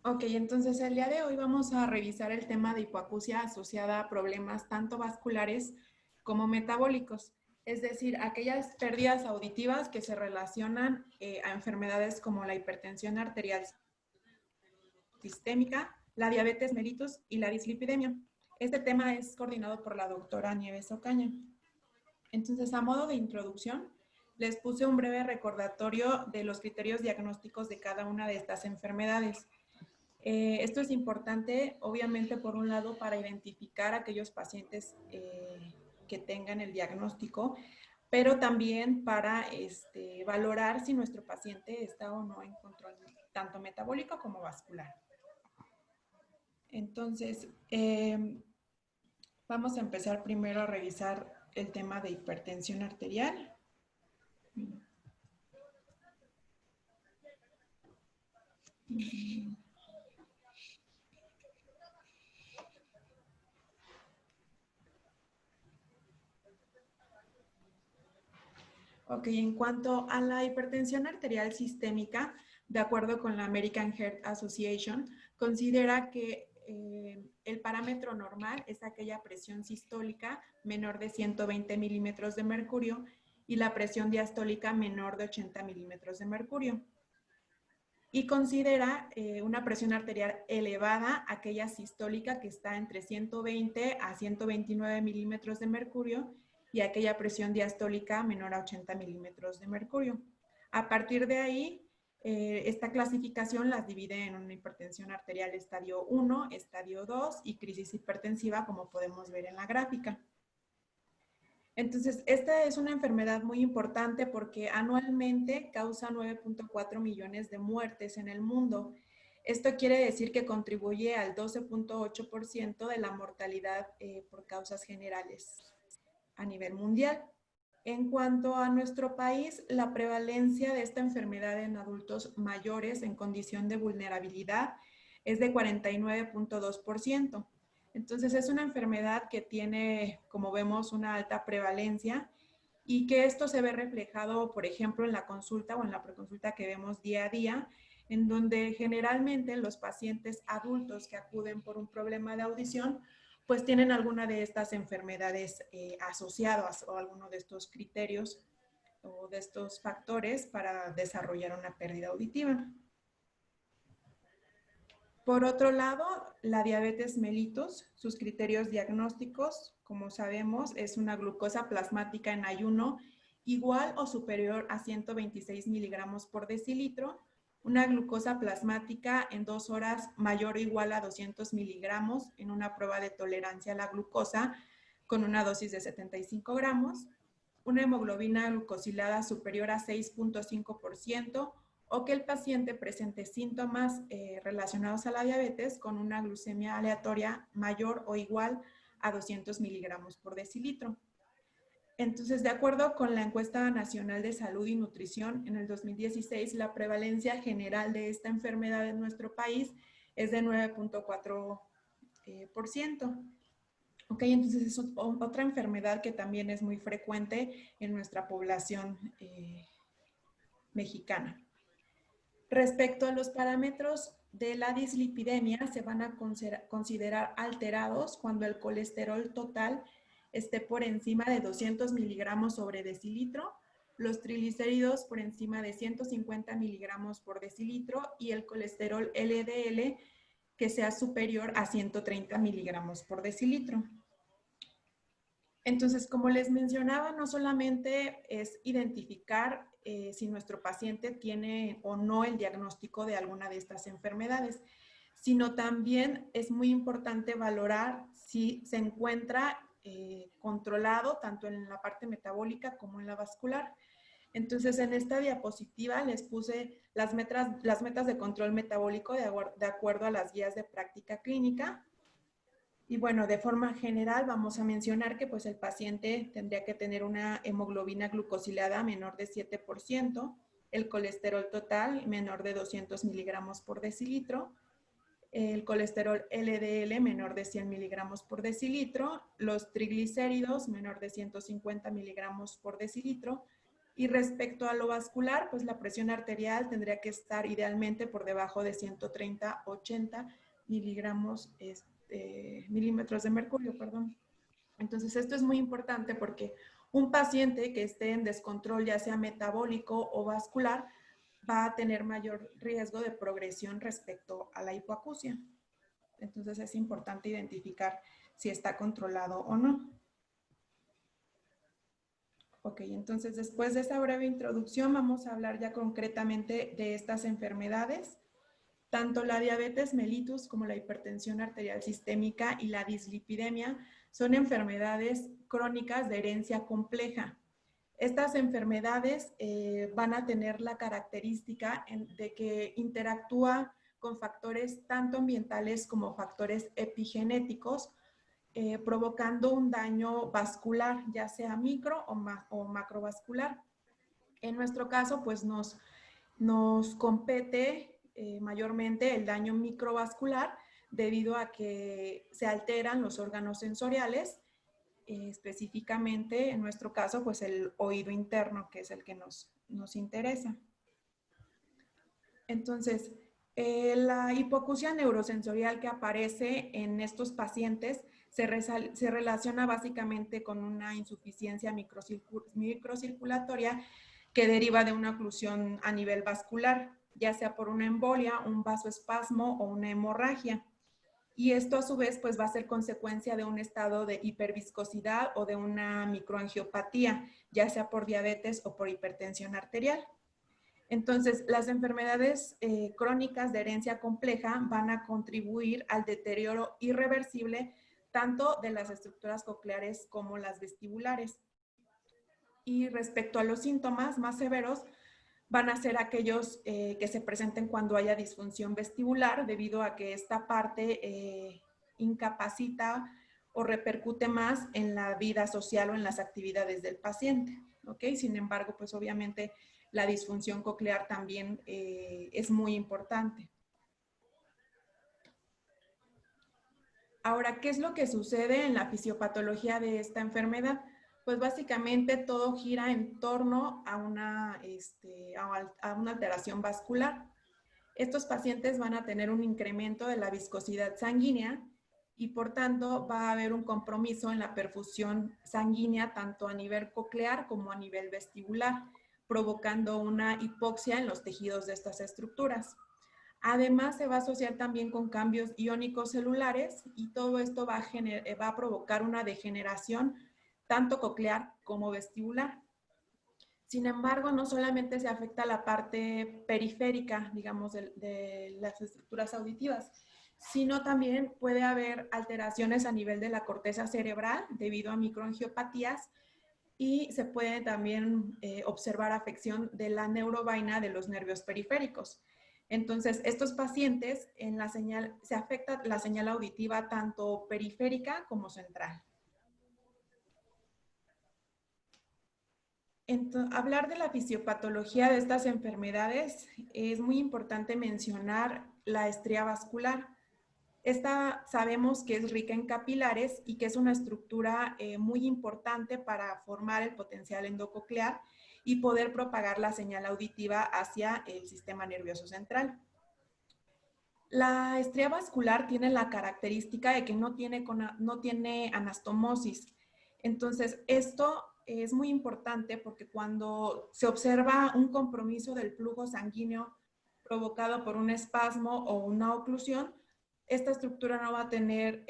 Ok, entonces el día de hoy vamos a revisar el tema de hipoacusia asociada a problemas tanto vasculares como metabólicos, es decir, aquellas pérdidas auditivas que se relacionan a enfermedades como la hipertensión arterial sistémica, la diabetes mellitus y la dislipidemia. Este tema es coordinado por la doctora Nieves Ocaña. Entonces, a modo de introducción, les puse un breve recordatorio de los criterios diagnósticos de cada una de estas enfermedades. Esto es importante, obviamente, por un lado, para identificar a aquellos pacientes que tengan el diagnóstico, pero también para valorar si nuestro paciente está o no en control tanto metabólico como vascular. Entonces, vamos a empezar primero a revisar el tema de hipertensión arterial. Ok, en cuanto a la hipertensión arterial sistémica, de acuerdo con la American Heart Association, considera que el parámetro normal es aquella presión sistólica menor de 120 milímetros de mercurio y la presión diastólica menor de 80 milímetros de mercurio. Y considera una presión arterial elevada, aquella sistólica que está entre 120 a 129 milímetros de mercurio, y aquella presión diastólica menor a 80 milímetros de mercurio. A partir de ahí, esta clasificación las divide en una hipertensión arterial estadio 1, estadio 2 y crisis hipertensiva, como podemos ver en la gráfica. Entonces, esta es una enfermedad muy importante porque anualmente causa 9.4 millones de muertes en el mundo. Esto quiere decir que contribuye al 12.8% de la mortalidad por causas generales a nivel mundial. En cuanto a nuestro país, la prevalencia de esta enfermedad en adultos mayores en condición de vulnerabilidad es de 49.2%. Entonces es una enfermedad que tiene, como vemos, una alta prevalencia y que esto se ve reflejado, por ejemplo, en la consulta o en la preconsulta que vemos día a día, en donde generalmente los pacientes adultos que acuden por un problema de audición pues tienen alguna de estas enfermedades asociadas o alguno de estos criterios o de estos factores para desarrollar una pérdida auditiva. Por otro lado, la diabetes mellitus, sus criterios diagnósticos, como sabemos, es una glucosa plasmática en ayuno igual o superior a 126 miligramos por decilitro, una glucosa plasmática en 2 horas mayor o igual a 200 miligramos en una prueba de tolerancia a la glucosa con una dosis de 75 gramos, una hemoglobina glucosilada superior a 6.5%, o que el paciente presente síntomas relacionados a la diabetes con una glucemia aleatoria mayor o igual a 200 miligramos por decilitro. Entonces, de acuerdo con la encuesta nacional de salud y nutrición, en el 2016 la prevalencia general de esta enfermedad en nuestro país es de 9.4%. Ok, entonces es otra enfermedad que también es muy frecuente en nuestra población mexicana. Respecto a los parámetros de la dislipidemia, se van a considerar alterados cuando el colesterol total esté por encima de 200 miligramos sobre decilitro, los triglicéridos por encima de 150 miligramos por decilitro y el colesterol LDL que sea superior a 130 miligramos por decilitro. Entonces, como les mencionaba, no solamente es identificar si nuestro paciente tiene o no el diagnóstico de alguna de estas enfermedades, sino también es muy importante valorar si se encuentra controlado tanto en la parte metabólica como en la vascular. Entonces, en esta diapositiva les puse las metas de control metabólico de acuerdo a las guías de práctica clínica. Y bueno, de forma general vamos a mencionar que pues el paciente tendría que tener una hemoglobina glucosilada menor de 7%, el colesterol total menor de 200 miligramos por decilitro, el colesterol LDL menor de 100 miligramos por decilitro, los triglicéridos menor de 150 miligramos por decilitro Y respecto a lo vascular, pues la presión arterial tendría que estar idealmente por debajo de 130-80 miligramos, milímetros de mercurio, perdón. Entonces, esto es muy importante porque un paciente que esté en descontrol, ya sea metabólico o vascular, va a tener mayor riesgo de progresión respecto a la hipoacusia. Entonces, es importante identificar si está controlado o no. Ok, entonces después de esta breve introducción vamos a hablar ya concretamente de estas enfermedades. Tanto la diabetes mellitus como la hipertensión arterial sistémica y la dislipidemia son enfermedades crónicas de herencia compleja. Estas enfermedades van a tener la característica de que interactúa con factores tanto ambientales como factores epigenéticos, provocando un daño vascular, ya sea micro o macrovascular. En nuestro caso, pues nos compete mayormente el daño microvascular debido a que se alteran los órganos sensoriales, específicamente en nuestro caso, pues el oído interno, que es el que nos interesa. Entonces, la hipoacusia neurosensorial que aparece en estos pacientes se relaciona básicamente con una insuficiencia microcirculatoria que deriva de una oclusión a nivel vascular, ya sea por una embolia, un vasoespasmo o una hemorragia. Y esto a su vez pues va a ser consecuencia de un estado de hiperviscosidad o de una microangiopatía, ya sea por diabetes o por hipertensión arterial. Entonces, las enfermedades crónicas de herencia compleja van a contribuir al deterioro irreversible tanto de las estructuras cocleares como las vestibulares. Y respecto a los síntomas más severos, van a ser aquellos que se presenten cuando haya disfunción vestibular, debido a que esta parte incapacita o repercute más en la vida social o en las actividades del paciente. ¿Ok? Sin embargo, pues obviamente la disfunción coclear también es muy importante. Ahora, ¿qué es lo que sucede en la fisiopatología de esta enfermedad? Pues básicamente todo gira en torno a una alteración vascular. Estos pacientes van a tener un incremento de la viscosidad sanguínea y por tanto va a haber un compromiso en la perfusión sanguínea tanto a nivel coclear como a nivel vestibular, provocando una hipoxia en los tejidos de estas estructuras. Además, se va a asociar también con cambios iónicos celulares y todo esto va a provocar una degeneración tanto coclear como vestibular. Sin embargo, no solamente se afecta la parte periférica, digamos, de las estructuras auditivas, sino también puede haber alteraciones a nivel de la corteza cerebral debido a microangiopatías y se puede también observar afección de la neurovaina de los nervios periféricos. Entonces, estos pacientes se afecta la señal auditiva tanto periférica como central. Entonces, hablar de la fisiopatología de estas enfermedades es muy importante mencionar la estría vascular. Esta sabemos que es rica en capilares y que es una estructura muy importante para formar el potencial endococlear y poder propagar la señal auditiva hacia el sistema nervioso central. La estría vascular tiene la característica de que no tiene anastomosis. Entonces, esto es muy importante porque cuando se observa un compromiso del flujo sanguíneo provocado por un espasmo o una oclusión, esta estructura no va a tener,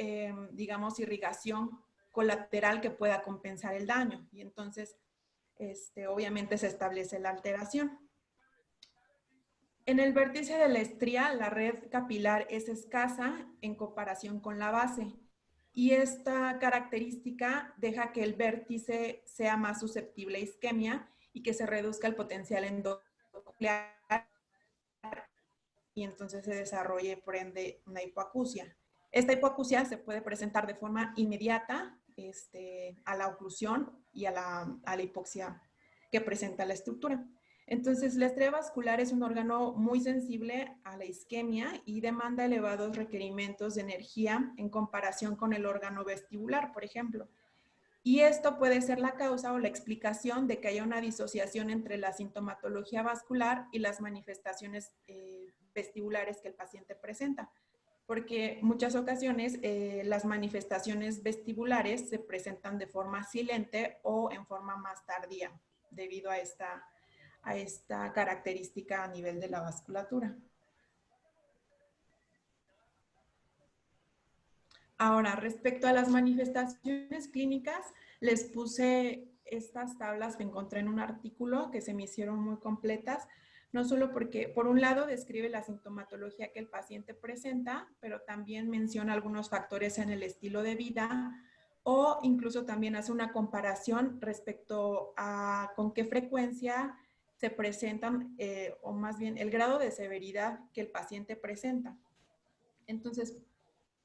digamos, irrigación colateral que pueda compensar el daño. Y entonces, obviamente se establece la alteración. En el vértice de la estría, la red capilar es escasa en comparación con la base. Y esta característica deja que el vértice sea más susceptible a isquemia y que se reduzca el potencial endococlear y entonces se desarrolle, por ende, una hipoacusia. Esta hipoacusia se puede presentar de forma inmediata a la oclusión y a la hipoxia que presenta la estructura. Entonces, la estría vascular es un órgano muy sensible a la isquemia y demanda elevados requerimientos de energía en comparación con el órgano vestibular, por ejemplo. Y esto puede ser la causa o la explicación de que haya una disociación entre la sintomatología vascular y las manifestaciones vestibulares que el paciente presenta. Porque muchas ocasiones las manifestaciones vestibulares se presentan de forma silente o en forma más tardía, debido a esta característica a nivel de la vasculatura. Ahora, respecto a las manifestaciones clínicas, les puse estas tablas que encontré en un artículo que se me hicieron muy completas, no solo porque, por un lado, describe la sintomatología que el paciente presenta, pero también menciona algunos factores en el estilo de vida o incluso también hace una comparación respecto a con qué frecuencia se presentan, o más bien el grado de severidad que el paciente presenta. Entonces,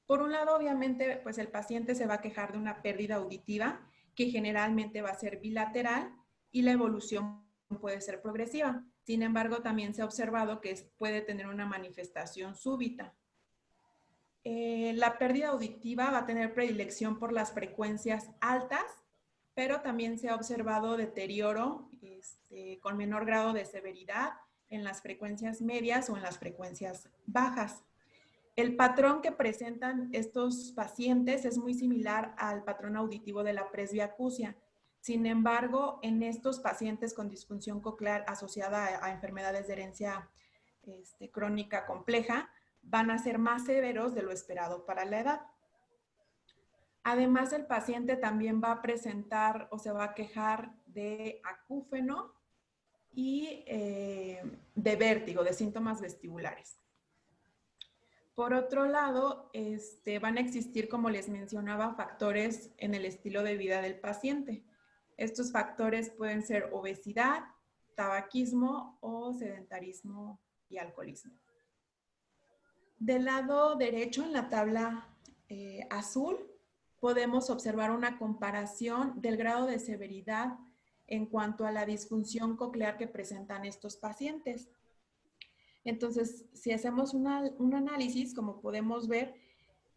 por un lado, obviamente, pues el paciente se va a quejar de una pérdida auditiva que generalmente va a ser bilateral y la evolución puede ser progresiva. Sin embargo, también se ha observado que puede tener una manifestación súbita. La pérdida auditiva va a tener predilección por las frecuencias altas, pero también se ha observado deterioro con menor grado de severidad en las frecuencias medias o en las frecuencias bajas. El patrón que presentan estos pacientes es muy similar al patrón auditivo de la presbiacusia. Sin embargo, en estos pacientes con disfunción coclear asociada a enfermedades de herencia crónica compleja, van a ser más severos de lo esperado para la edad. Además, el paciente también va a presentar o se va a quejar de acúfeno y de vértigo, de síntomas vestibulares. Por otro lado, van a existir, como les mencionaba, factores en el estilo de vida del paciente. Estos factores pueden ser obesidad, tabaquismo o sedentarismo y alcoholismo. Del lado derecho, en la tabla azul, podemos observar una comparación del grado de severidad en cuanto a la disfunción coclear que presentan estos pacientes. Entonces, si hacemos un análisis, como podemos ver,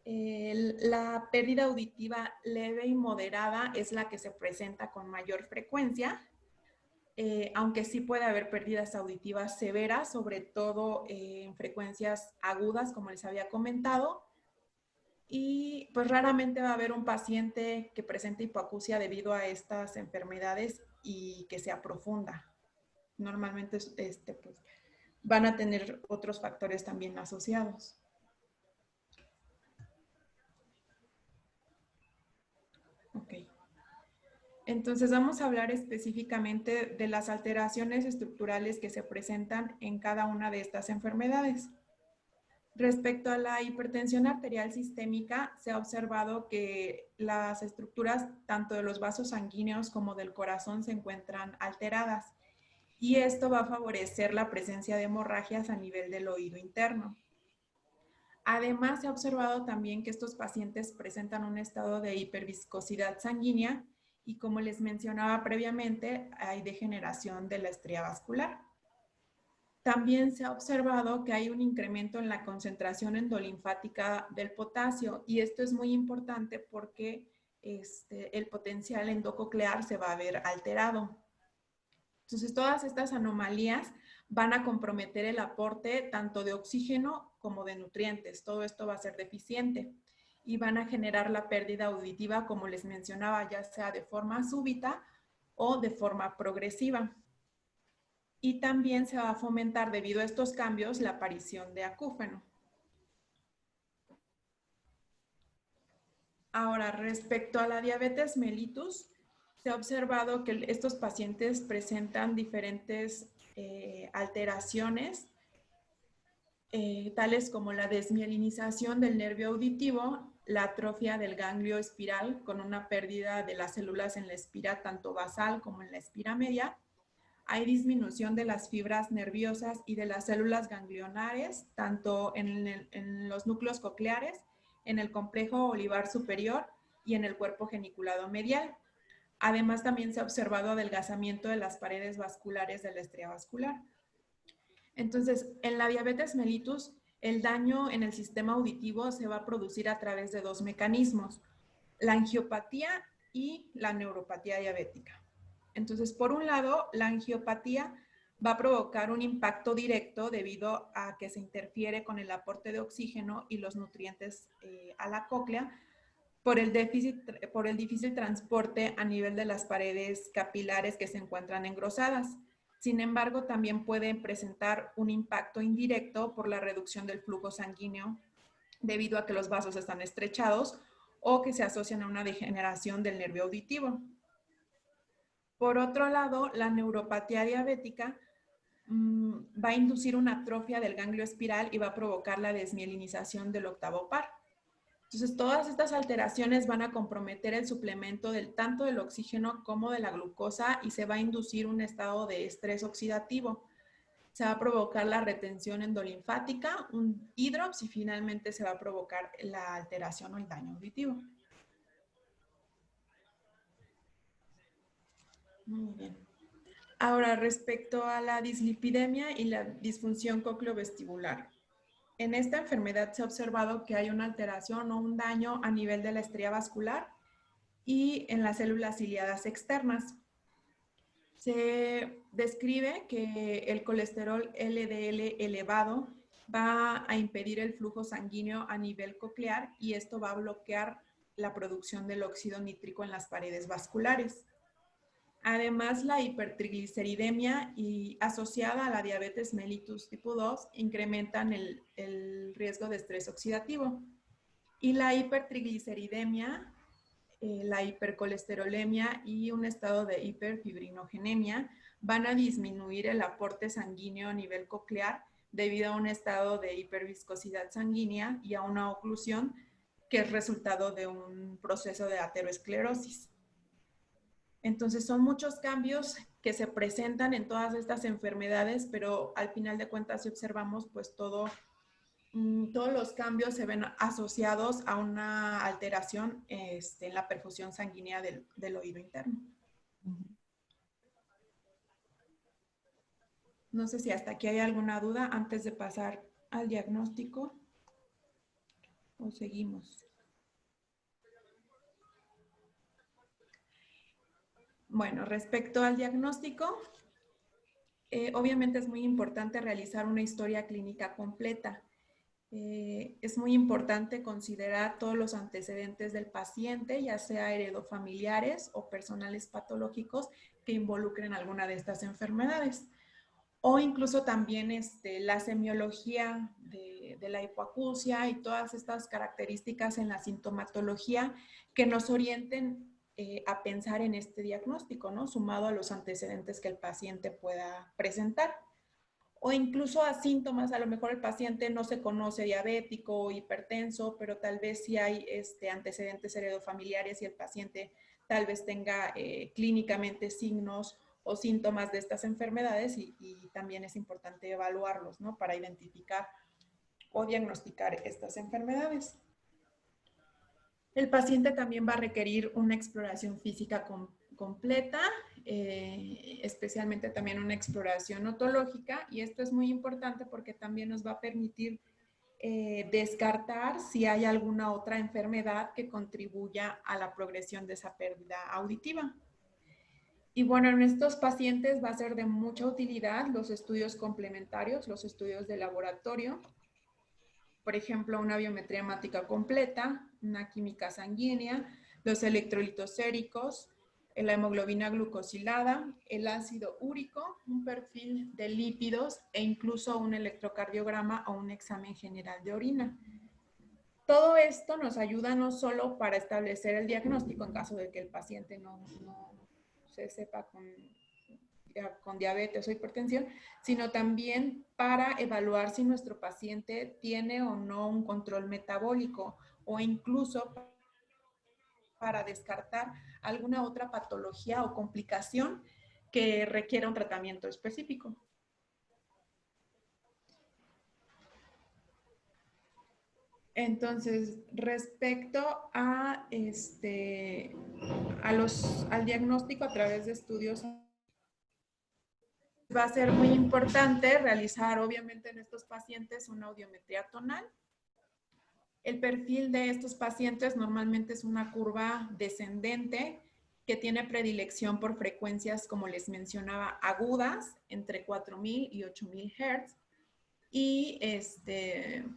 la pérdida auditiva leve y moderada es la que se presenta con mayor frecuencia, aunque sí puede haber pérdidas auditivas severas, sobre todo en frecuencias agudas, como les había comentado, y pues raramente va a haber un paciente que presente hipoacusia debido a estas enfermedades y que sea profunda. Normalmente pues, van a tener otros factores también asociados. Ok. Entonces vamos a hablar específicamente de las alteraciones estructurales que se presentan en cada una de estas enfermedades. Respecto a la hipertensión arterial sistémica, se ha observado que las estructuras tanto de los vasos sanguíneos como del corazón se encuentran alteradas y esto va a favorecer la presencia de hemorragias a nivel del oído interno. Además, se ha observado también que estos pacientes presentan un estado de hiperviscosidad sanguínea y, como les mencionaba previamente, hay degeneración de la estría vascular. También se ha observado que hay un incremento en la concentración endolinfática del potasio y esto es muy importante porque el potencial endococlear se va a ver alterado. Entonces, todas estas anomalías van a comprometer el aporte tanto de oxígeno como de nutrientes. Todo esto va a ser deficiente y van a generar la pérdida auditiva, como les mencionaba, ya sea de forma súbita o de forma progresiva. Y también se va a fomentar, debido a estos cambios, la aparición de acúfeno. Ahora, respecto a la diabetes mellitus, se ha observado que estos pacientes presentan diferentes alteraciones, tales como la desmielinización del nervio auditivo, la atrofia del ganglio espiral con una pérdida de las células en la espira tanto basal como en la espira media. Hay disminución de las fibras nerviosas y de las células ganglionares, tanto en los núcleos cocleares, en el complejo olivar superior y en el cuerpo geniculado medial. Además, también se ha observado adelgazamiento de las paredes vasculares de la estría vascular. Entonces, en la diabetes mellitus, el daño en el sistema auditivo se va a producir a través de dos mecanismos: la angiopatía y la neuropatía diabética. Entonces, por un lado, la angiopatía va a provocar un impacto directo debido a que se interfiere con el aporte de oxígeno y los nutrientes a la cóclea por el difícil transporte a nivel de las paredes capilares que se encuentran engrosadas. Sin embargo, también pueden presentar un impacto indirecto por la reducción del flujo sanguíneo debido a que los vasos están estrechados o que se asocian a una degeneración del nervio auditivo. Por otro lado, la neuropatía diabética va a inducir una atrofia del ganglio espiral y va a provocar la desmielinización del octavo par. Entonces, todas estas alteraciones van a comprometer el suplemento tanto del oxígeno como de la glucosa y se va a inducir un estado de estrés oxidativo. Se va a provocar la retención endolinfática, un hidrops y finalmente se va a provocar la alteración o el daño auditivo. Muy bien. Ahora, respecto a la dislipidemia y la disfunción cocleovestibular. En esta enfermedad se ha observado que hay una alteración o un daño a nivel de la estría vascular y en las células ciliadas externas. Se describe que el colesterol LDL elevado va a impedir el flujo sanguíneo a nivel coclear y esto va a bloquear la producción del óxido nítrico en las paredes vasculares. Además, la hipertrigliceridemia y asociada a la diabetes mellitus tipo 2 incrementan el riesgo de estrés oxidativo. Y la hipertrigliceridemia, la hipercolesterolemia y un estado de hiperfibrinogenemia van a disminuir el aporte sanguíneo a nivel coclear debido a un estado de hiperviscosidad sanguínea y a una oclusión que es resultado de un proceso de aterosclerosis. Entonces son muchos cambios que se presentan en todas estas enfermedades, pero al final de cuentas si observamos pues todos los cambios se ven asociados a una alteración en la perfusión sanguínea del oído interno. No sé si hasta aquí hay alguna duda antes de pasar al diagnóstico o seguimos. Bueno, respecto al diagnóstico, obviamente es muy importante realizar una historia clínica completa. Es muy importante considerar todos los antecedentes del paciente, ya sea heredofamiliares o personales patológicos que involucren alguna de estas enfermedades. O incluso también la semiología de la hipoacusia y todas estas características en la sintomatología que nos orienten a pensar en este diagnóstico, ¿no? Sumado a los antecedentes que el paciente pueda presentar. O incluso a síntomas, a lo mejor el paciente no se conoce diabético o hipertenso, pero tal vez sí hay antecedentes heredofamiliares y el paciente tal vez tenga clínicamente signos o síntomas de estas enfermedades y también es importante evaluarlos, ¿no? Para identificar o diagnosticar estas enfermedades. El paciente también va a requerir una exploración física completa, especialmente también una exploración otológica, y esto es muy importante porque también nos va a permitir descartar si hay alguna otra enfermedad que contribuya a la progresión de esa pérdida auditiva. Y bueno, en estos pacientes va a ser de mucha utilidad los estudios complementarios, los estudios de laboratorio, por ejemplo, una biometría hemática completa, una química sanguínea, los electrolitos séricos, la hemoglobina glucosilada, el ácido úrico, un perfil de lípidos e incluso un electrocardiograma o un examen general de orina. Todo esto nos ayuda no solo para establecer el diagnóstico en caso de que el paciente no se sepa con diabetes o hipertensión, sino también para evaluar si nuestro paciente tiene o no un control metabólico o incluso para descartar alguna otra patología o complicación que requiera un tratamiento específico. Entonces, respecto a al diagnóstico a través de estudios, va a ser muy importante realizar, obviamente, en estos pacientes una audiometría tonal. El perfil de estos pacientes normalmente es una curva descendente que tiene predilección por frecuencias, como les mencionaba, agudas, entre 4000 y 8000 Hz, y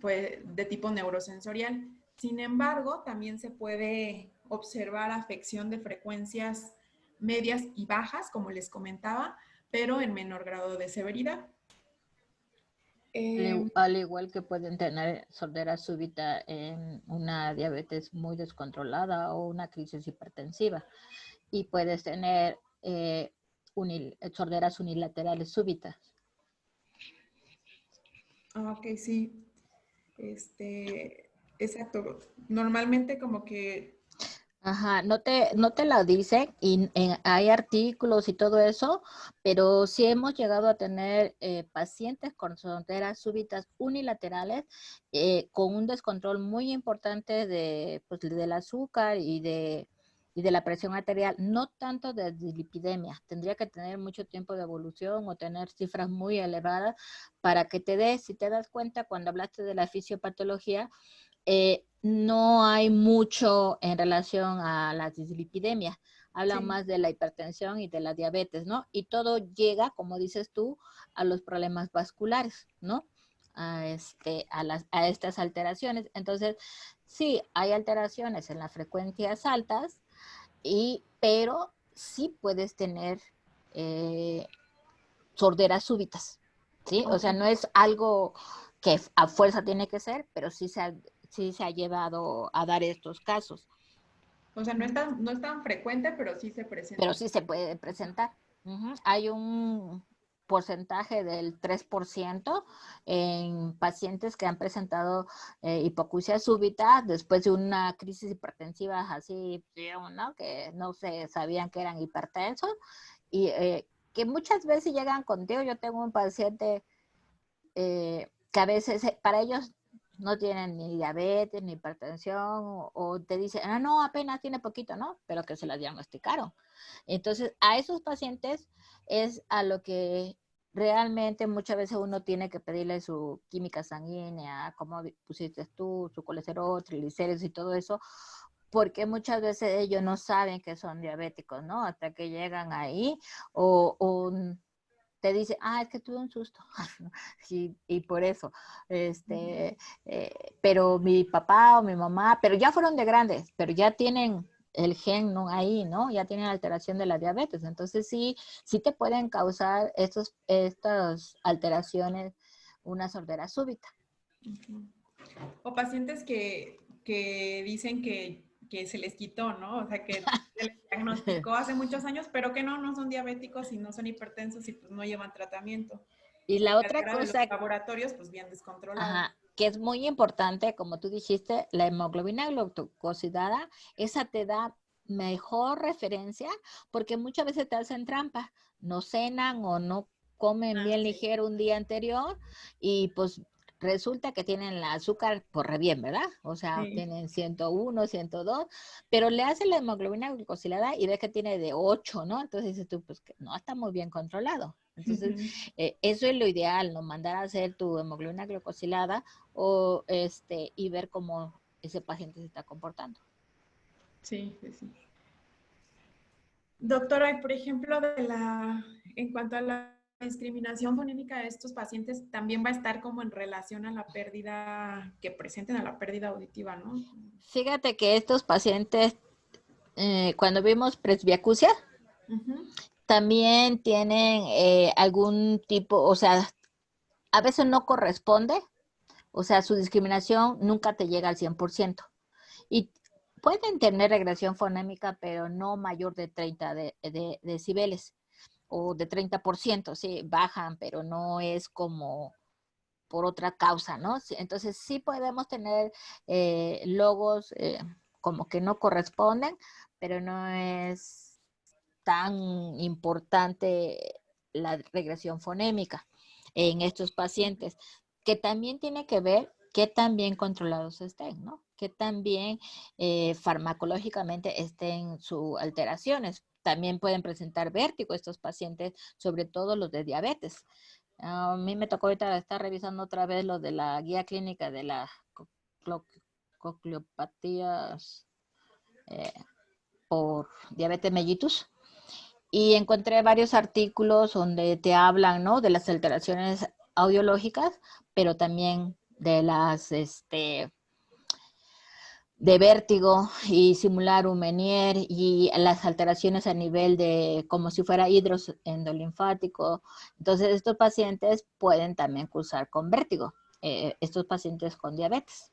pues, de tipo neurosensorial. Sin embargo, también se puede observar afección de frecuencias medias y bajas, como les comentaba, pero en menor grado de severidad. Al igual que pueden tener sordera súbita en una diabetes muy descontrolada o una crisis hipertensiva. Y puedes tener sorderas unilaterales súbitas. Ok, sí. Exacto. Normalmente como que... Ajá, no te lo dicen y hay artículos y todo eso, pero sí hemos llegado a tener pacientes con sonderas súbitas unilaterales con un descontrol muy importante pues, del azúcar y de la presión arterial, no tanto de dislipidemia. Tendría que tener mucho tiempo de evolución o tener cifras muy elevadas para que te des, si te das cuenta cuando hablaste de la fisiopatología, no hay mucho en relación a la dislipidemia. Hablan Sí. más de la hipertensión y de la diabetes, ¿no? Y todo llega, como dices tú, a los problemas vasculares, ¿no? A estas alteraciones. Entonces, sí, hay alteraciones en las frecuencias altas, pero sí puedes tener sorderas súbitas, ¿sí? O sea, Ok. no es algo que a fuerza tiene que ser, pero sí se ha llevado a dar estos casos. O sea, no es tan frecuente, pero sí se Pero presenta. sí se puede presentar. Hay un porcentaje del 3% en pacientes que han presentado hipoacusia súbita después de una crisis hipertensiva así, ¿no? Que no se sabían que eran hipertensos y que muchas veces llegan contigo. Yo tengo un paciente que a veces para ellos no tienen ni diabetes, ni hipertensión, o te dicen, ah, no, apenas tiene poquito, ¿no? Pero que se la diagnosticaron. Entonces, a esos pacientes es a lo que realmente muchas veces uno tiene que pedirle su química sanguínea, como pusiste tú, su colesterol, triglicéridos y todo eso, porque muchas veces ellos no saben que son diabéticos, ¿no? Hasta que llegan ahí o te dice, ah, es que tuve un susto. Y por eso, pero mi papá o mi mamá, pero ya fueron de grandes, pero ya tienen el gen ¿no? ahí, ¿no? Ya tienen alteración de la diabetes. Entonces sí te pueden causar estas alteraciones una sordera súbita. O pacientes que dicen que se les quitó, ¿no? O sea, que se les diagnosticó hace muchos años, pero que no son diabéticos y no son hipertensos y pues no llevan tratamiento. Y Y la a la otra hora de los cosa, laboratorios, pues bien descontrolados. ajá, que es muy importante, como tú dijiste, la hemoglobina glucosidada, esa te da mejor referencia porque muchas veces te hacen trampa, no cenan o no comen Ah, bien sí. ligero un día anterior y pues resulta que tienen el azúcar por re bien, ¿verdad? O sea, Sí. tienen 101, 102, pero le hacen la hemoglobina glucosilada y ves que tiene de 8, ¿no? Entonces dices tú, pues que no está muy bien controlado. Entonces, eso es lo ideal, ¿no? Mandar a hacer tu hemoglobina glucosilada y ver cómo ese paciente se está comportando. Sí, sí, sí. Doctora, y por ejemplo, en cuanto a la discriminación fonémica de estos pacientes, también va a estar como en relación a la pérdida, que presenten a la pérdida auditiva, ¿no? Fíjate que estos pacientes, cuando vimos presbiacusia, Ujú. también tienen algún tipo, o sea, a veces no corresponde, o sea, su discriminación nunca te llega al 100%. Y pueden tener regresión fonémica, pero no mayor de 30 de decibeles o de 30%, sí, bajan, pero no es como por otra causa, ¿no? Sí, entonces sí podemos tener logos como que no corresponden, pero no es tan importante la regresión fonémica en estos pacientes, que también tiene que ver qué tan bien controlados estén, ¿no? Qué tan bien farmacológicamente estén sus alteraciones. También pueden presentar vértigo estos pacientes, sobre todo los de diabetes. A mí me tocó ahorita estar revisando otra vez lo de la guía clínica de la cocleopatías por diabetes mellitus. Y encontré varios artículos donde te hablan, ¿no?, de las alteraciones audiológicas, pero también de las, de vértigo y simular un Meniere y las alteraciones a nivel de como si fuera hidroendolinfático. Entonces, estos pacientes pueden también cursar con vértigo, estos pacientes con diabetes.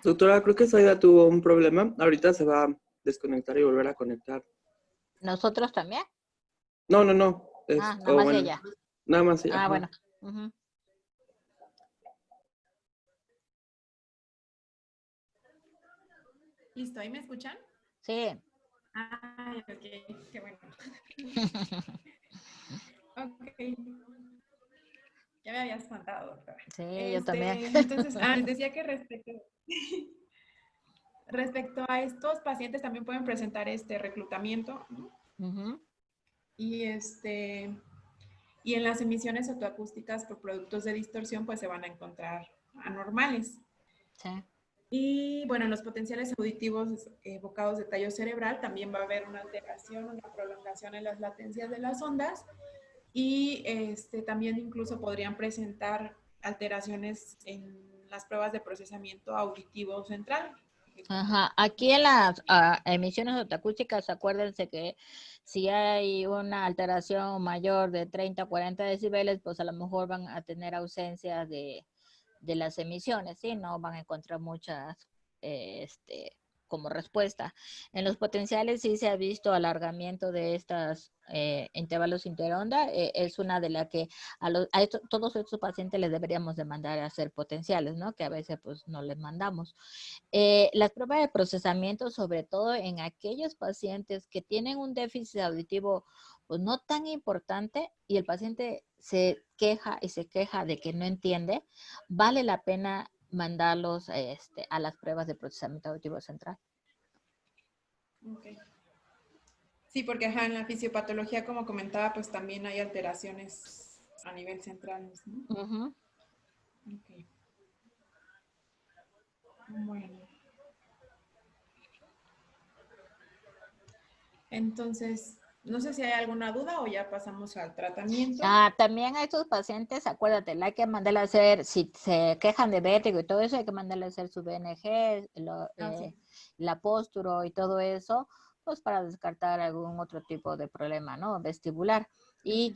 Doctora, creo que Zaida tuvo un problema. Ahorita se va a desconectar y volver a conectar. ¿Nosotros también? No, no, no. Nada más bueno, ella. nada más ella. Bueno. Uh-huh. Listo, ¿ahí me escuchan? Sí. Ay, ok, qué bueno. Ok. Ya me había espantado, doctora. Sí, yo también. Entonces, les decía que respecto a estos pacientes también pueden presentar reclutamiento, ¿no? Uh-huh. Y y en las emisiones autoacústicas por productos de distorsión pues se van a encontrar anormales. Sí. Y bueno, en los potenciales auditivos evocados de tallo cerebral también va a haber una alteración, una prolongación en las latencias de las ondas y también incluso podrían presentar alteraciones en las pruebas de procesamiento auditivo central. Ajá. Aquí en las emisiones autoacústicas, acuérdense que si hay una alteración mayor de 30 o 40 decibeles, pues a lo mejor van a tener ausencia de las emisiones, ¿sí? No van a encontrar muchas como respuesta. En los potenciales sí se ha visto alargamiento de estas intervalos interonda, es una de las que todos estos pacientes les deberíamos de mandar a hacer potenciales, ¿no? Que a veces pues no les mandamos. Las pruebas de procesamiento, sobre todo en aquellos pacientes que tienen un déficit auditivo pues no tan importante y el paciente se queja de que no entiende, vale la pena mandarlos a las pruebas de procesamiento auditivo central. Okay. Sí, porque en la fisiopatología, como comentaba, pues también hay alteraciones a nivel central, ¿no? Uh-huh. Okay. Bueno. Entonces, no sé si hay alguna duda o ya pasamos al tratamiento. También a estos pacientes, acuérdate, hay que mandarle a hacer, si se quejan de vértigo y todo eso, hay que mandarle a hacer su BNG, Sí. la posturo y todo eso, pues para descartar algún otro tipo de problema, ¿no? Vestibular. Y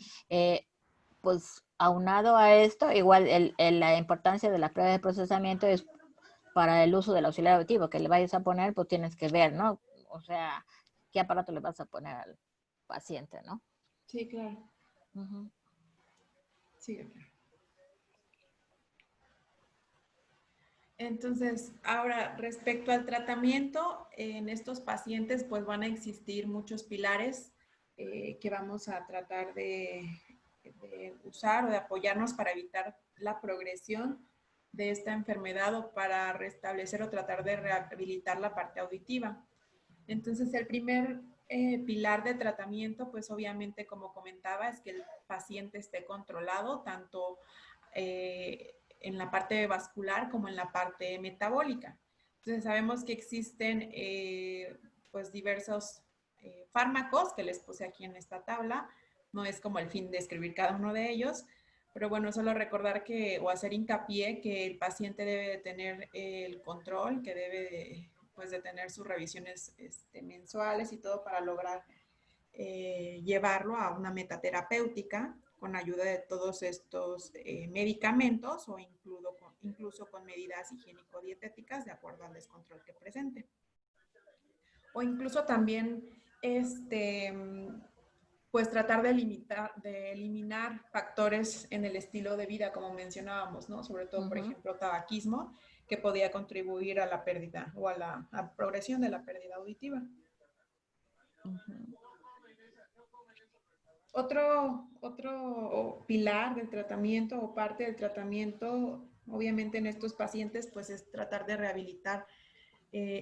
pues aunado a esto, igual la importancia de la prueba de procesamiento es para el uso del auxiliar auditivo que le vayas a poner, pues tienes que ver, ¿no? O sea, qué aparato le vas a poner al paciente, ¿no? Sí, claro. Uh-huh. Sí, claro. Entonces, ahora, respecto al tratamiento, en estos pacientes pues van a existir muchos pilares que vamos a tratar de usar o de apoyarnos para evitar la progresión de esta enfermedad o para restablecer o tratar de rehabilitar la parte auditiva. Entonces, el primer pilar de tratamiento, pues obviamente, como comentaba, es que el paciente esté controlado tanto en la parte vascular como en la parte metabólica. Entonces sabemos que existen pues diversos fármacos que les puse aquí en esta tabla. No es como el fin de escribir cada uno de ellos, pero bueno, solo recordar que o hacer hincapié que el paciente debe de tener el control, que debe de, pues, de tener sus revisiones mensuales y todo para lograr llevarlo a una meta terapéutica con ayuda de todos estos medicamentos o incluso con medidas higiénico-dietéticas de acuerdo al descontrol que presente. O incluso también pues tratar de eliminar factores en el estilo de vida, como mencionábamos, ¿no? Sobre todo, por ejemplo, tabaquismo, que podía contribuir a la pérdida o a la progresión de la pérdida auditiva. Otro pilar del tratamiento o parte del tratamiento, obviamente en estos pacientes, pues es tratar de rehabilitar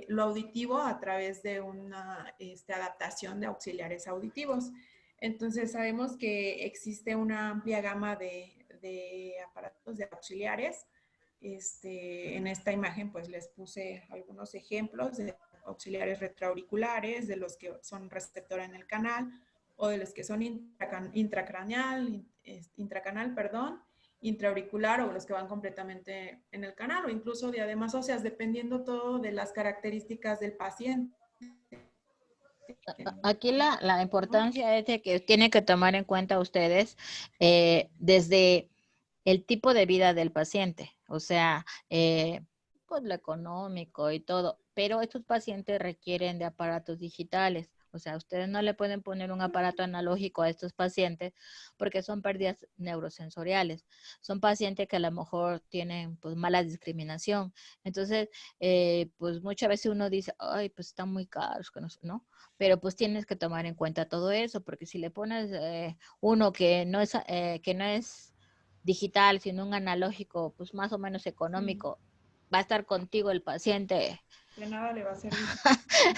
lo auditivo a través de una adaptación de auxiliares auditivos. Entonces sabemos que existe una amplia gama de aparatos de auxiliares. En esta imagen pues les puse algunos ejemplos de auxiliares retroauriculares, de los que son receptor en el canal, o de los que son intracanal, perdón, intraauricular, o los que van completamente en el canal, o incluso diademas óseas, dependiendo todo de las características del paciente. Aquí la importancia es de que tienen que tomar en cuenta ustedes desde el tipo de vida del paciente, o sea, pues lo económico y todo, pero estos pacientes requieren de aparatos digitales. O sea, ustedes no le pueden poner un aparato analógico a estos pacientes porque son pérdidas neurosensoriales. Son pacientes que a lo mejor tienen pues mala discriminación. Entonces, pues muchas veces uno dice, ay, pues están muy caros, ¿no? Pero pues tienes que tomar en cuenta todo eso, porque si le pones uno que no es digital, sino un analógico, pues más o menos económico, va a estar contigo el paciente. De nada le va a servir.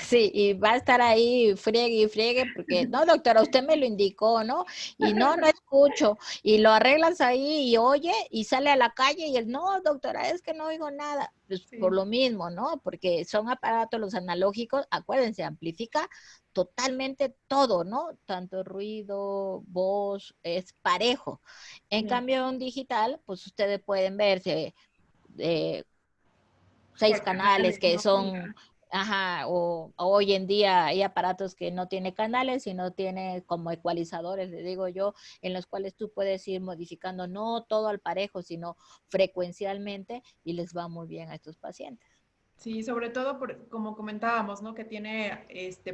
Sí, y va a estar ahí friegue y friegue, porque no, doctora, usted me lo indicó, ¿no? Y no escucho. Y lo arreglas ahí y oye, y sale a la calle y él, no, doctora, es que no oigo nada. Pues Sí. por lo mismo, ¿no? Porque son aparatos los analógicos, acuérdense, amplifica totalmente todo, ¿no? Tanto ruido, voz, es parejo. En cambio, un digital, pues ustedes pueden verse 6 canales que son, ajá, o hoy en día hay aparatos que no tienen canales, sino tiene como ecualizadores, le digo yo, en los cuales tú puedes ir modificando no todo al parejo, sino frecuencialmente, y les va muy bien a estos pacientes. Sí, sobre todo como comentábamos, ¿no? Que tiene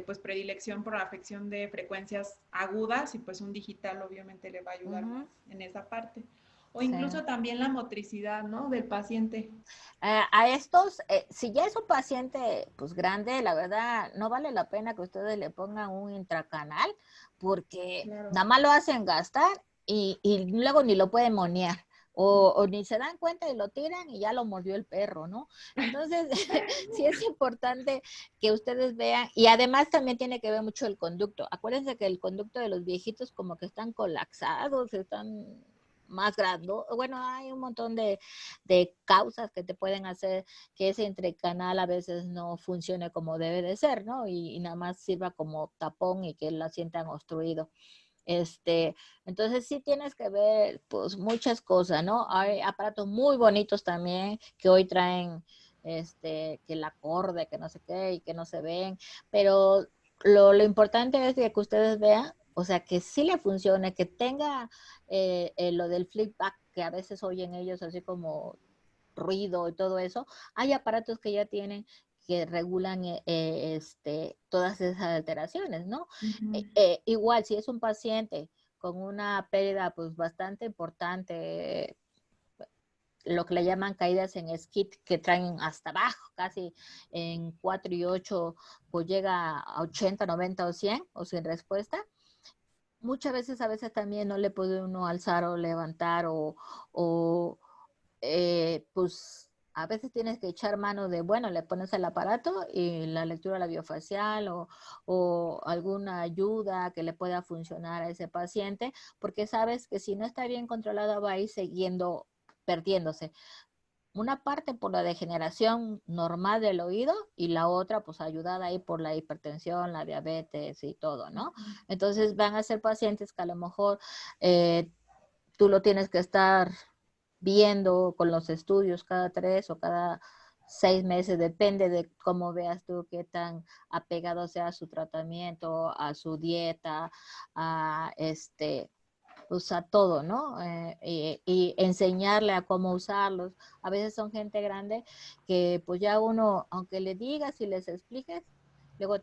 pues predilección por la afección de frecuencias agudas, y pues un digital obviamente le va a ayudar más en esa parte. O incluso Sí. también la motricidad, ¿no? Del paciente. A estos, si ya es un paciente pues grande, la verdad no vale la pena que ustedes le pongan un intracanal, porque nada más lo hacen gastar y luego ni lo pueden monear. O ni se dan cuenta y lo tiran y ya lo mordió el perro, ¿no? Entonces, sí es importante que ustedes vean, y además también tiene que ver mucho el conducto. Acuérdense que el conducto de los viejitos como que están colapsados, están más grandes. Bueno, hay un montón de causas que te pueden hacer que ese entrecanal a veces no funcione como debe de ser, ¿no? Y nada más sirva como tapón y que la sientan obstruido. Entonces sí tienes que ver pues muchas cosas, ¿no? Hay aparatos muy bonitos también que hoy traen que el acorde, que no sé qué y que no se ven, pero lo importante es que ustedes vean, o sea, que sí le funcione, que tenga lo del flipback, que a veces oyen ellos así como ruido y todo eso. Hay aparatos que ya tienen que regulan todas esas alteraciones, ¿no? Igual, si es un paciente con una pérdida pues bastante importante, lo que le llaman caídas en skit, que traen hasta abajo, casi en 4 y 8, pues llega a 80, 90 o 100, o sin respuesta. Muchas veces, a veces también no le puede uno alzar o levantar o pues A veces tienes que echar mano de, bueno, le pones el aparato y la lectura labiofacial o alguna ayuda que le pueda funcionar a ese paciente, porque sabes que si no está bien controlado va a ir siguiendo perdiéndose. Una parte por la degeneración normal del oído y la otra pues ayudada ahí por la hipertensión, la diabetes y todo, ¿no? Entonces van a ser pacientes que a lo mejor tú lo tienes que estar viendo con los estudios cada 3 o cada 6 meses, depende de cómo veas tú qué tan apegado sea a su tratamiento, a su dieta, a pues a todo, ¿no? Y enseñarle a cómo usarlos. A veces son gente grande que pues ya uno, aunque le digas y les expliques, luego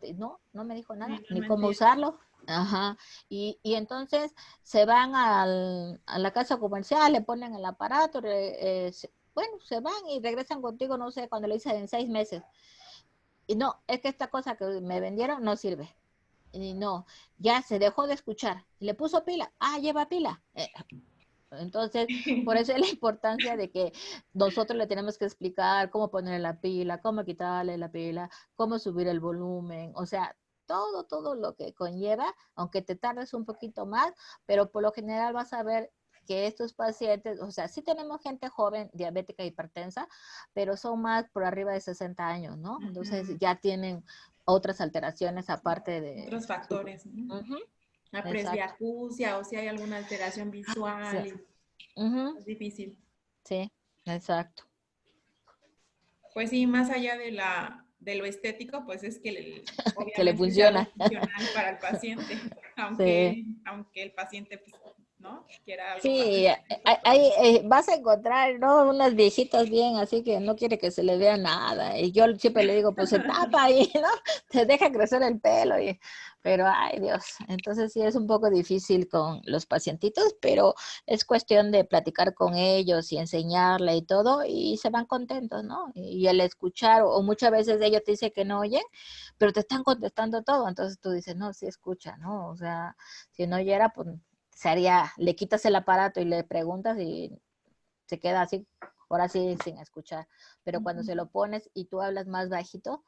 no me dijo nada, Sí, ni no cómo entiendo. usarlo. Ajá. Y entonces se van a la casa comercial, le ponen el aparato, bueno, se van y regresan contigo, no sé, cuando le dicen en 6 meses. Y no, es que esta cosa que me vendieron no sirve. Y no, ya se dejó de escuchar. Le puso pila. Ah, lleva pila. Entonces, por eso es la importancia de que nosotros le tenemos que explicar cómo ponerle la pila, cómo quitarle la pila, cómo subir el volumen, o sea, todo lo que conlleva, aunque te tardes un poquito más, pero por lo general vas a ver que estos pacientes, o sea, sí tenemos gente joven, diabética, hipertensa, pero son más por arriba de 60 años, ¿no? Entonces ya tienen otras alteraciones aparte de Otros su... factores, ¿no? Ujú, La exacto. presbiacusia o si hay alguna alteración Sí. visual. Ujú, Es difícil. sí, exacto. Pues sí, más allá de lo estético, pues es que Que le obviamente sea lo funciona. funcional para el paciente, Sí, aunque el paciente, pues, ¿no? Quiera algo más sí, estético, pues ahí vas a encontrar, ¿no? Unas viejitas bien, así que no quiere que se le vea nada. Y yo siempre le digo, pues se tapa ahí, ¿no? Te deja crecer el pelo. Pero, ay Dios, entonces sí es un poco difícil con los pacientitos, pero es cuestión de platicar con ellos y enseñarle y todo, y se van contentos, ¿no? Y el escuchar, o muchas veces ellos te dicen que no oyen, pero te están contestando todo, entonces tú dices, no, sí escucha, ¿no? O sea, si no oyera, pues le quitas el aparato y le preguntas y se queda así, ahora sí, sin escuchar. Pero cuando se lo pones y tú hablas más bajito,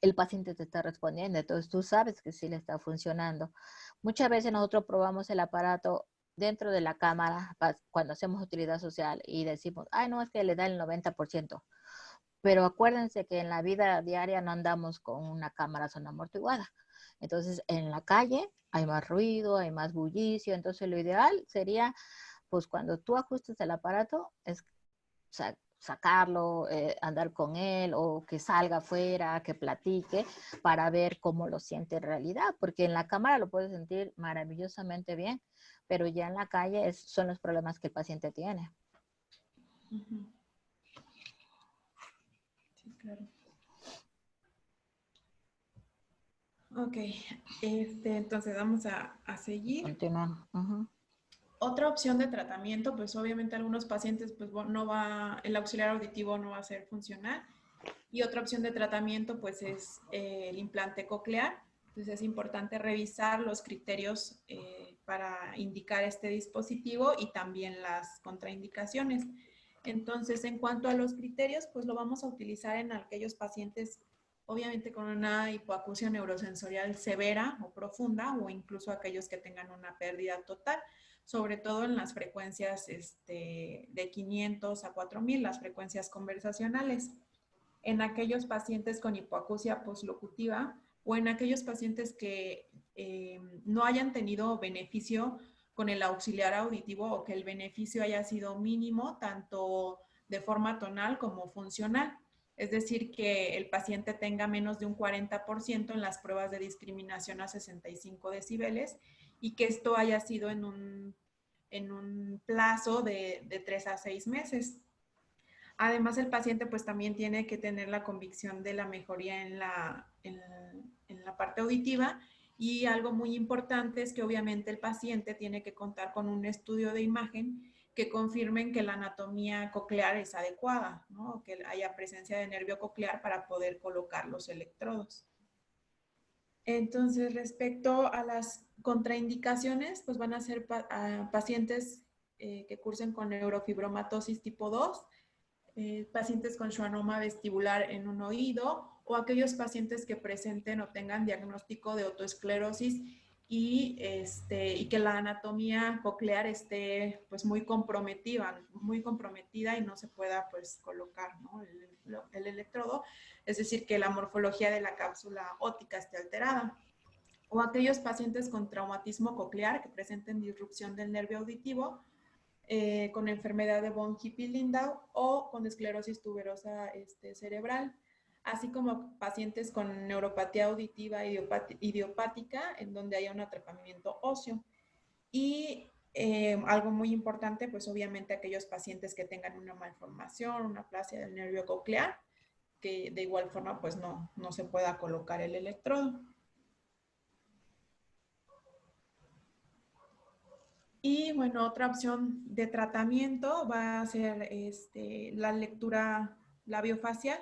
el paciente te está respondiendo, entonces tú sabes que sí le está funcionando. Muchas veces nosotros probamos el aparato dentro de la cámara cuando hacemos utilidad social y decimos, ay, no, es que le da el 90%. Pero acuérdense que en la vida diaria no andamos con una cámara sonamortiguada. Entonces, en la calle hay más ruido, hay más bullicio. Entonces, lo ideal sería, pues, cuando tú ajustes el aparato, es sacarlo, andar con él o que salga afuera, que platique para ver cómo lo siente en realidad. Porque en la cámara lo puedes sentir maravillosamente bien, pero ya en la calle son los problemas que el paciente tiene. Ujú. Sí, claro. Ok, entonces vamos a seguir. Continúa. Uh-huh. Otra opción de tratamiento, pues obviamente algunos pacientes, pues no va, el auxiliar auditivo no va a ser funcional. Y otra opción de tratamiento, pues es el implante coclear. Entonces es importante revisar los criterios para indicar este dispositivo y también las contraindicaciones. Entonces, en cuanto a los criterios, pues lo vamos a utilizar en aquellos pacientes, obviamente con una hipoacusia neurosensorial severa o profunda, o incluso aquellos que tengan una pérdida total, sobre todo en las frecuencias de 500 a 4000, las frecuencias conversacionales. En aquellos pacientes con hipoacusia poslocutiva o en aquellos pacientes que no hayan tenido beneficio con el auxiliar auditivo o que el beneficio haya sido mínimo, tanto de forma tonal como funcional. Es decir, que el paciente tenga menos de un 40% en las pruebas de discriminación a 65 decibeles y que esto haya sido en un plazo de 3 a 6 meses. Además, el paciente pues también tiene que tener la convicción de la mejoría en la parte auditiva y algo muy importante es que obviamente el paciente tiene que contar con un estudio de imagen que confirmen que la anatomía coclear es adecuada, ¿no? Que haya presencia de nervio coclear para poder colocar los electrodos. Entonces, respecto a las contraindicaciones, pues van a ser pacientes que cursen con neurofibromatosis tipo 2, pacientes con schwannoma vestibular en un oído, o aquellos pacientes que presenten o tengan diagnóstico de otoesclerosis y que la anatomía coclear esté pues muy comprometida y no se pueda pues colocar, ¿no?, el electrodo, es decir, que la morfología de la cápsula óptica esté alterada. O aquellos pacientes con traumatismo coclear que presenten disrupción del nervio auditivo, con enfermedad de von Hippel-Lindau o con esclerosis tuberosa cerebral, así como pacientes con neuropatía auditiva idiopática en donde haya un atrapamiento óseo. Y algo muy importante, pues obviamente aquellos pacientes que tengan una malformación, una aplasia del nervio coclear, que de igual forma pues no se pueda colocar el electrodo. Y bueno, otra opción de tratamiento va a ser la lectura labiofacial.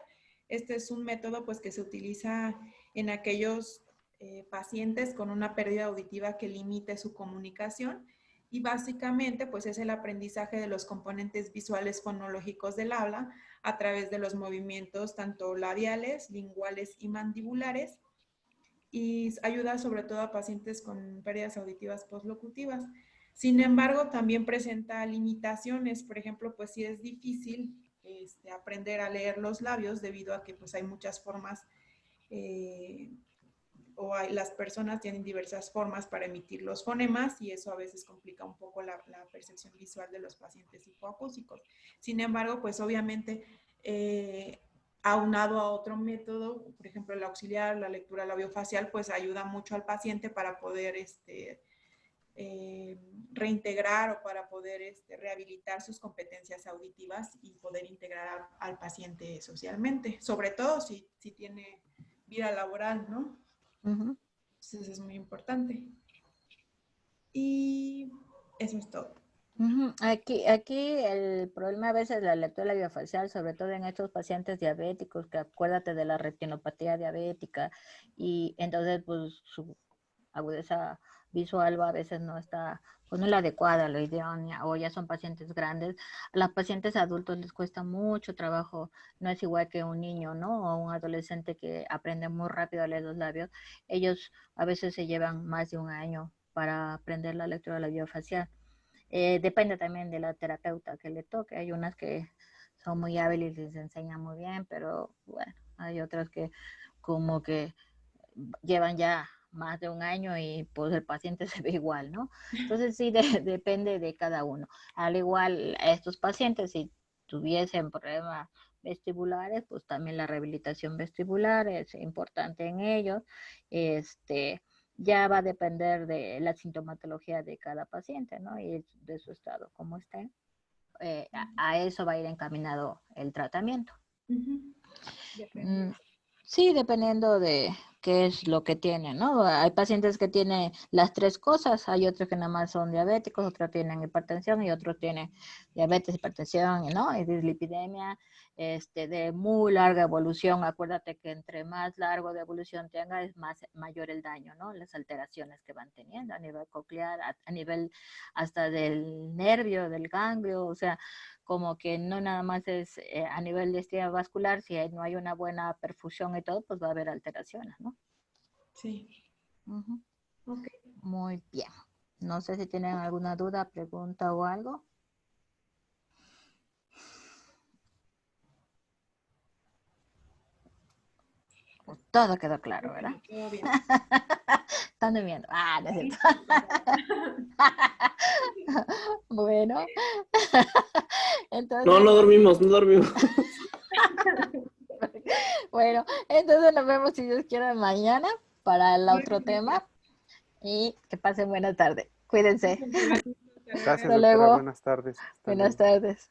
Este es un método pues que se utiliza en aquellos pacientes con una pérdida auditiva que limite su comunicación, y básicamente pues es el aprendizaje de los componentes visuales fonológicos del habla a través de los movimientos tanto labiales, linguales y mandibulares, y ayuda sobre todo a pacientes con pérdidas auditivas postlocutivas. Sin embargo, también presenta limitaciones. Por ejemplo, pues sí es difícil aprender a leer los labios debido a que pues hay muchas formas las personas tienen diversas formas para emitir los fonemas, y eso a veces complica un poco la percepción visual de los pacientes hipoacúsicos. Sin embargo, pues obviamente aunado a otro método, por ejemplo el auxiliar, la lectura labiofacial, pues ayuda mucho al paciente para poder reintegrar o para poder rehabilitar sus competencias auditivas y poder integrar al paciente socialmente, sobre todo si tiene vida laboral, ¿no? Entonces es muy importante. Y eso es todo. Aquí el problema a veces de la lectura labiofacial, sobre todo en estos pacientes diabéticos, que acuérdate de la retinopatía diabética, y entonces pues su agudeza visual a veces no está, pues no es la adecuada, la idónea, o ya son pacientes grandes. A los pacientes adultos les cuesta mucho trabajo, no es igual que un niño, ¿no? O un adolescente que aprende muy rápido a leer los labios. Ellos a veces se llevan más de un año para aprender la lectura labiofacial. Depende también de la terapeuta que le toque. Hay unas que son muy hábiles y les enseñan muy bien, pero bueno, hay otras que como que llevan ya más de un año y pues el paciente se ve igual, ¿no? Entonces sí, depende de cada uno. Al igual, estos pacientes, si tuviesen problemas vestibulares, pues también la rehabilitación vestibular es importante en ellos. Ya va a depender de la sintomatología de cada paciente, ¿no? Y de su estado, como esté. A eso va a ir encaminado el tratamiento. Sí, dependiendo de qué es lo que tienen, ¿no? Hay pacientes que tienen las tres cosas, hay otros que nada más son diabéticos, otros tienen hipertensión y otros tienen diabetes, hipertensión, ¿no? Y dislipidemia, de muy larga evolución. Acuérdate que entre más largo de evolución tenga, es mayor el daño, ¿no? Las alteraciones que van teniendo a nivel coclear, a nivel hasta del nervio, del ganglio, o sea, como que no nada más es a nivel de sistema vascular, si no hay una buena perfusión y todo, pues va a haber alteraciones, ¿no? Sí. Okay. Muy bien. No sé si tienen alguna duda, pregunta o algo. Pues todo quedó claro, ¿verdad? Todo bien. Están durmiendo. No es cierto. Bueno. Entonces, no dormimos. Bueno, entonces nos vemos si Dios quiere mañana para el otro tema, y que pasen buena tarde. Cuídense. Gracias, Hasta luego. Buenas tardes. Buenas tardes.